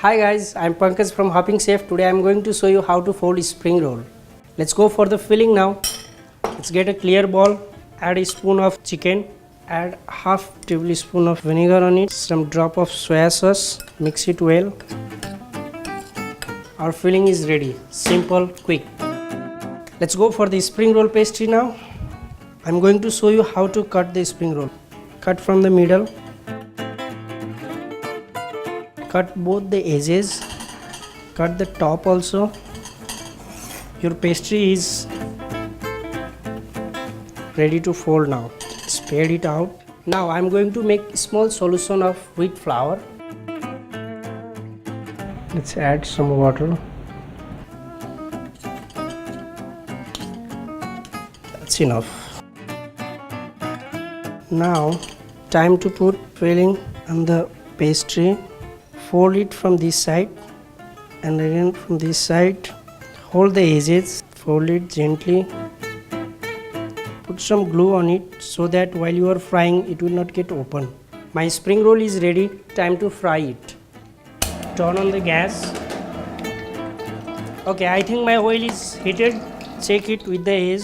Hi guys, I'm Pankaj from Hopping Chef. Today I'm going to show you how to fold spring roll. Let's go for the filling now. Let's get a clear bowl, add a spoon of chicken, add half tablespoon of vinegar on it, some drop of soya sauce, mix it well. Our filling is ready, simple, quick. Let's go for the spring roll pastry now. I'm going to show you how to cut the spring roll. Cut from the middle. Cut both the edges, cut the top also. Your pastry is ready to fold now. Spread it out. Now I am going to make a small solution of wheat flour. Let's add some water. That's enough. Now time to put filling on the pastry. Fold it from this side and again from this side. Hold the edges, fold it gently. Put some glue on it so that while you are frying it will not get open. My spring roll is ready, time to fry it. Turn on the gas. Okay, I think my oil is heated. Check it with the edge.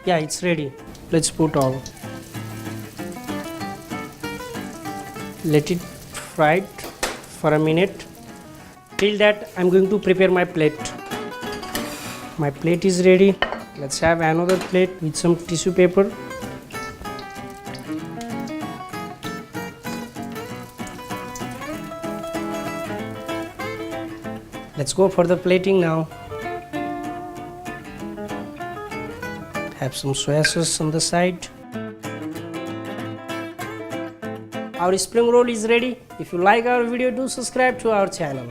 Yeah, it's ready. Let's put all. Let it fry it for a minute. Till that I'm going to prepare my plate. My plate is ready. Let's have another plate with some tissue paper. Let's go for the plating now. Have some soya sauce on the side. Our spring roll is ready. If you like our video, do subscribe to our channel.